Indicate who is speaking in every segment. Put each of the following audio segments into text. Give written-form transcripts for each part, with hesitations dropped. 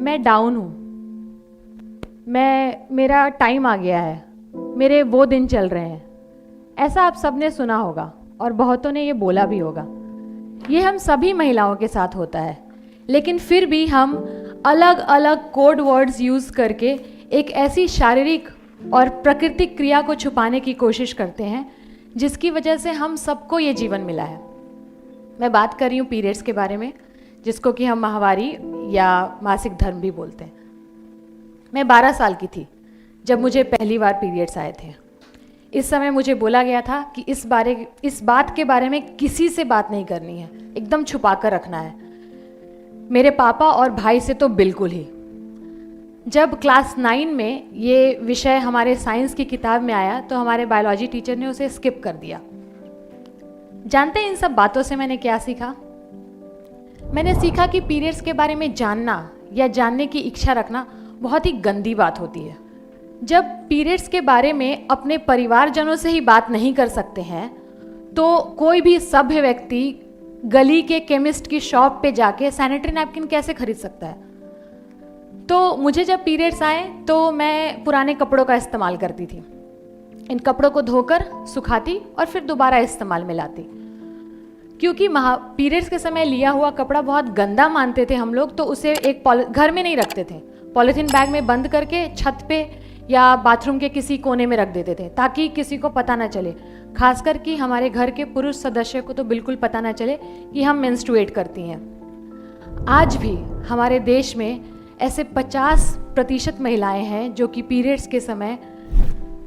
Speaker 1: मैं डाउन हूँ, मेरा टाइम आ गया है, मेरे वो दिन चल रहे हैं, ऐसा आप सबने सुना होगा और बहुतों ने ये बोला भी होगा। ये हम सभी महिलाओं के साथ होता है, लेकिन फिर भी हम अलग अलग कोड वर्ड्स यूज़ करके एक ऐसी शारीरिक और प्राकृतिक क्रिया को छुपाने की कोशिश करते हैं जिसकी वजह से हम सबको ये जीवन मिला है। मैं बात कर रही हूँ पीरियड्स के बारे में, जिसको कि हम माहवारी या मासिक धर्म भी बोलते हैं। मैं 12 साल की थी जब मुझे पहली बार पीरियड्स आए थे। इस समय मुझे बोला गया था कि इस बात के बारे में किसी से बात नहीं करनी है, एकदम छुपा कर रखना है। मेरे पापा और भाई से तो बिल्कुल ही। जब क्लास 9 में ये विषय हमारे साइंस की किताब में आया तो हमारे बायोलॉजी टीचर ने उसे स्किप कर दिया। जानते हैं इन सब बातों से मैंने क्या सीखा? मैंने सीखा कि पीरियड्स के बारे में जानना या जानने की इच्छा रखना बहुत ही गंदी बात होती है। जब पीरियड्स के बारे में अपने परिवारजनों से ही बात नहीं कर सकते हैं तो कोई भी सभ्य व्यक्ति गली के केमिस्ट की शॉप पे जाके सैनिटरी नैपकिन कैसे खरीद सकता है? तो मुझे जब पीरियड्स आए तो मैं पुराने कपड़ों का इस्तेमाल करती थी। इन कपड़ों को धोकर सुखाती और फिर दोबारा इस्तेमाल में लाती, क्योंकि पीरियड्स के समय लिया हुआ कपड़ा बहुत गंदा मानते थे हम लोग, तो उसे एक घर में नहीं रखते थे, पॉलीथीन बैग में बंद करके छत पे या बाथरूम के किसी कोने में रख देते थे ताकि किसी को पता ना चले, खासकर कि हमारे घर के पुरुष सदस्य को तो बिल्कुल पता ना चले कि हम मेंस्ट्रुएट करती हैं। आज भी हमारे देश में ऐसे 50% महिलाएं हैं जो कि पीरियड्स के समय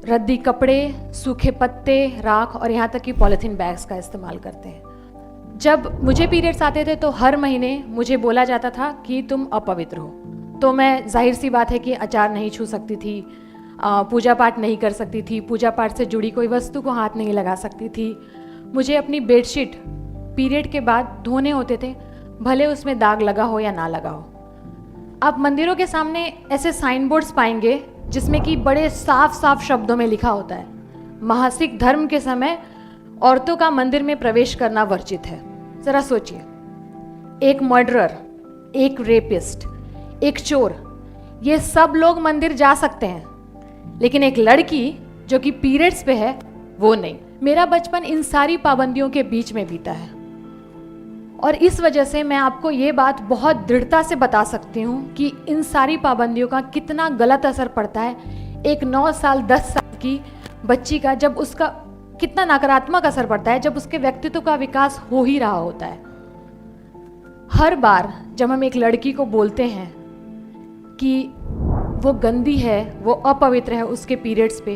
Speaker 1: रद्दी कपड़े, सूखे पत्ते, राख और यहाँ तक कि पॉलीथीन बैग्स का इस्तेमाल करते हैं। जब मुझे पीरियड्स आते थे तो हर महीने मुझे बोला जाता था कि तुम अपवित्र हो, तो मैं जाहिर सी बात है कि अचार नहीं छू सकती थी, पूजा पाठ नहीं कर सकती थी, पूजा पाठ से जुड़ी कोई वस्तु को हाथ नहीं लगा सकती थी। मुझे अपनी बेडशीट पीरियड के बाद धोने होते थे, भले उसमें दाग लगा हो या ना लगा हो। आप मंदिरों के सामने ऐसे साइन बोर्ड्स पाएंगे जिसमें कि बड़े साफ साफ शब्दों में लिखा होता है, मासिक धर्म के समय औरतों का मंदिर में प्रवेश करना वर्जित है। जरा सोचिए, एक मर्डरर, एक रेपिस्ट, एक चोर, ये सब लोग मंदिर जा सकते हैं, लेकिन एक लड़की जो कि पीरियड्स पे है वो नहीं। मेरा बचपन इन सारी पाबंदियों के बीच में बीता है और इस वजह से मैं आपको ये बात बहुत दृढ़ता से बता सकती हूँ कि इन सारी पाबंदियों का कितना गलत असर पड़ता है एक 9 साल 10 साल की बच्ची का, जब उसका कितना नकारात्मक असर पड़ता है जब उसके व्यक्तित्व का विकास हो ही रहा होता है। हर बार जब हम एक लड़की को बोलते हैं कि वो गंदी है, वो अपवित्र है उसके पीरियड्स पे,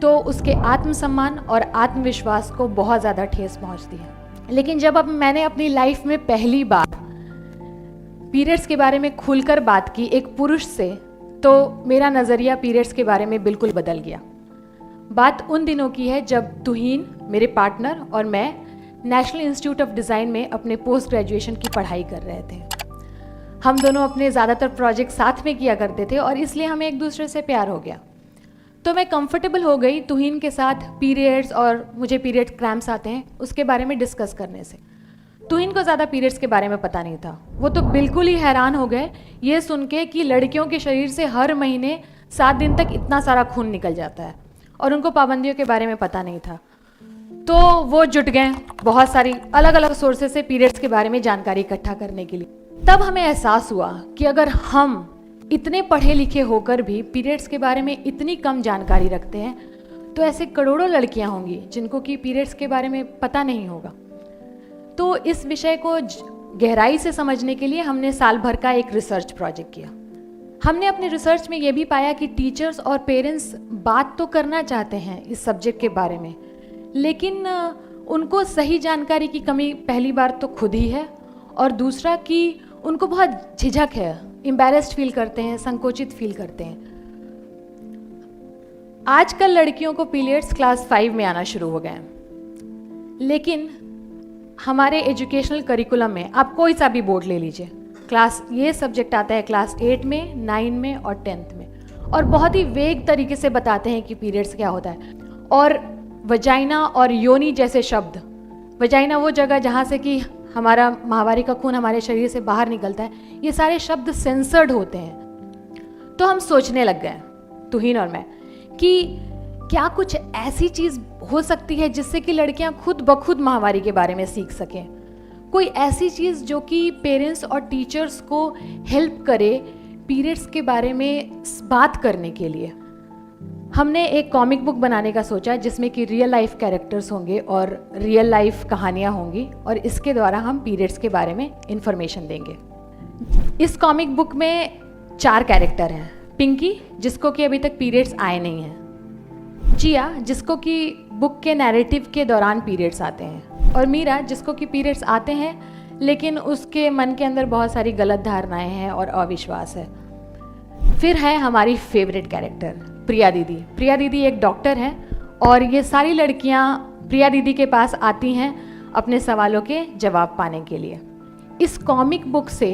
Speaker 1: तो उसके आत्मसम्मान और आत्मविश्वास को बहुत ज़्यादा ठेस पहुंचती है। लेकिन जब मैंने अपनी लाइफ में पहली बार पीरियड्स के बारे में खुलकर बात की एक पुरुष से, तो मेरा नज़रिया पीरियड्स के बारे में बिल्कुल बदल गया। बात उन दिनों की है जब तुहीन, मेरे पार्टनर और मैं नेशनल इंस्टीट्यूट ऑफ डिज़ाइन में अपने पोस्ट ग्रेजुएशन की पढ़ाई कर रहे थे। हम दोनों अपने ज़्यादातर प्रोजेक्ट साथ में किया करते थे और इसलिए हमें एक दूसरे से प्यार हो गया। तो मैं कंफर्टेबल हो गई तुहीन के साथ पीरियड्स और मुझे पीरियड क्रैम्प्स आते हैं उसके बारे में डिस्कस करने से। तुहीन को ज़्यादा पीरियड्स के बारे में पता नहीं था, वो तो बिल्कुल ही हैरान हो गए ये सुन के कि लड़कियों के शरीर से हर महीने 7 दिन तक इतना सारा खून निकल जाता है और उनको पाबंदियों के बारे में पता नहीं था। तो वो जुट गए बहुत सारी अलग अलग सोर्सेज से पीरियड्स के बारे में जानकारी इकट्ठा करने के लिए। तब हमें एहसास हुआ कि अगर हम इतने पढ़े लिखे होकर भी पीरियड्स के बारे में इतनी कम जानकारी रखते हैं तो ऐसे करोड़ों लड़कियां होंगी जिनको कि पीरियड्स के बारे में पता नहीं होगा। तो इस विषय को गहराई से समझने के लिए हमने साल भर का एक रिसर्च प्रोजेक्ट किया। हमने अपने रिसर्च में ये भी पाया कि टीचर्स और पेरेंट्स बात तो करना चाहते हैं इस सब्जेक्ट के बारे में, लेकिन उनको सही जानकारी की कमी पहली बार तो खुद ही है और दूसरा कि उनको बहुत झिझक है, एम्बैरेस्ड फील करते हैं, संकोचित फील करते हैं। आजकल लड़कियों को पीरियड्स क्लास 5 में आना शुरू हो गए हैं, लेकिन हमारे एजुकेशनल करिकुलम में आप कोई सा भी बोर्ड ले लीजिए, ये सब्जेक्ट आता है क्लास 8 में, 9 में और 10th में, और बहुत ही वेग तरीके से बताते हैं कि पीरियड्स क्या होता है। और वजाइना और योनि जैसे शब्द, वजाइना वो जगह जहाँ से कि हमारा माहवारी का खून हमारे शरीर से बाहर निकलता है, ये सारे शब्द सेंसर्ड होते हैं। तो हम सोचने लग गए, तुहीन और मैं, कि क्या कुछ ऐसी चीज़ हो सकती है जिससे कि लड़कियां खुद ब खुद माहवारी के बारे में सीख सकें। कोई ऐसी चीज़ जो कि पेरेंट्स और टीचर्स को हेल्प करे पीरियड्स के बारे में बात करने के लिए। हमने एक कॉमिक बुक बनाने का सोचा जिसमें कि रियल लाइफ कैरेक्टर्स होंगे और रियल लाइफ कहानियाँ होंगी, और इसके द्वारा हम पीरियड्स के बारे में इंफॉर्मेशन देंगे। इस कॉमिक बुक में 4 कैरेक्टर हैं। पिंकी, जिसको कि अभी तक पीरियड्स आए नहीं हैं। जिया, जिसको कि बुक के नैरेटिव के दौरान पीरियड्स आते हैं। और मीरा, जिसको कि पीरियड्स आते हैं लेकिन उसके मन के अंदर बहुत सारी गलत धारणाएं हैं और अविश्वास है। फिर है हमारी फेवरेट कैरेक्टर प्रिया दीदी। प्रिया दीदी एक डॉक्टर हैं और ये सारी लड़कियां प्रिया दीदी के पास आती हैं अपने सवालों के जवाब पाने के लिए। इस कॉमिक बुक से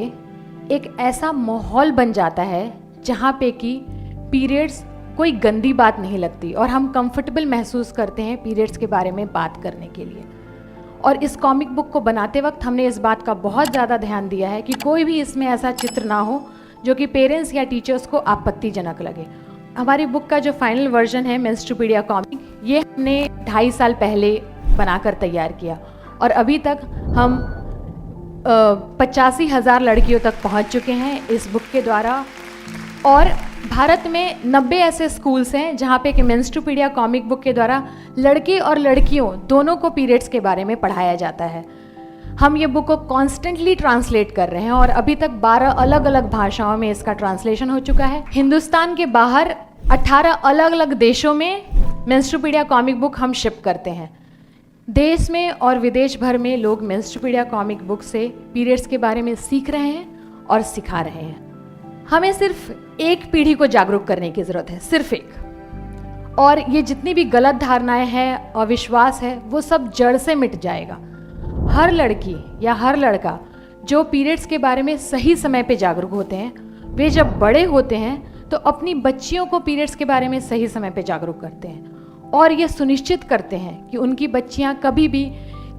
Speaker 1: एक ऐसा माहौल बन जाता है जहाँ पे कि पीरियड्स कोई गंदी बात नहीं लगती और हम कंफर्टेबल महसूस करते हैं पीरियड्स के बारे में बात करने के लिए। और इस कॉमिक बुक को बनाते वक्त हमने इस बात का बहुत ज़्यादा ध्यान दिया है कि कोई भी इसमें ऐसा चित्र ना हो जो कि पेरेंट्स या टीचर्स को आपत्तिजनक लगे। हमारी बुक का जो फाइनल वर्जन है मेंस्ट्रुपीडिया कॉमिक, ये हमने 2.5 साल पहले बनाकर तैयार किया और अभी तक हम 85,000 लड़कियों तक पहुंच चुके हैं इस बुक के द्वारा। और भारत में 90 ऐसे स्कूल्स हैं जहाँ पे कि मेंस्ट्रुपीडिया कॉमिक बुक के द्वारा लड़के और लड़कियों दोनों को पीरियड्स के बारे में पढ़ाया जाता है। हम ये बुक को कॉन्स्टेंटली ट्रांसलेट कर रहे हैं और अभी तक 12 अलग अलग भाषाओं में इसका ट्रांसलेशन हो चुका है। हिंदुस्तान के बाहर 18 अलग अलग देशों में मेंस्ट्रुपीडिया कॉमिक बुक हम शिप करते हैं। देश में और विदेश भर में लोग मेंस्ट्रुपीडिया कॉमिक बुक से पीरियड्स के बारे में सीख रहे हैं और सिखा रहे हैं। हमें सिर्फ एक पीढ़ी को जागरूक करने की ज़रूरत है, सिर्फ एक। और ये जितनी भी गलत धारणाएं हैं, अविश्वास है, वो सब जड़ से मिट जाएगा। हर लड़की या हर लड़का जो पीरियड्स के बारे में सही समय पे जागरूक होते हैं, वे जब बड़े होते हैं तो अपनी बच्चियों को पीरियड्स के बारे में सही समय पे जागरूक करते हैं और ये सुनिश्चित करते हैं कि उनकी बच्चियां कभी भी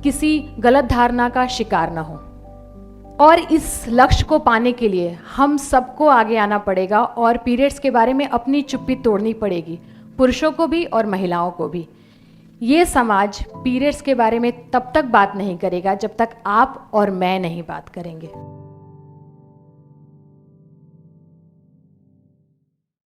Speaker 1: किसी गलत धारणा का शिकार ना हो। और इस लक्ष्य को पाने के लिए हम सबको आगे आना पड़ेगा और पीरियड्स के बारे में अपनी चुप्पी तोड़नी पड़ेगी, पुरुषों को भी और महिलाओं को भी। ये समाज पीरियड्स के बारे में तब तक बात नहीं करेगा जब तक आप और मैं नहीं बात करेंगे।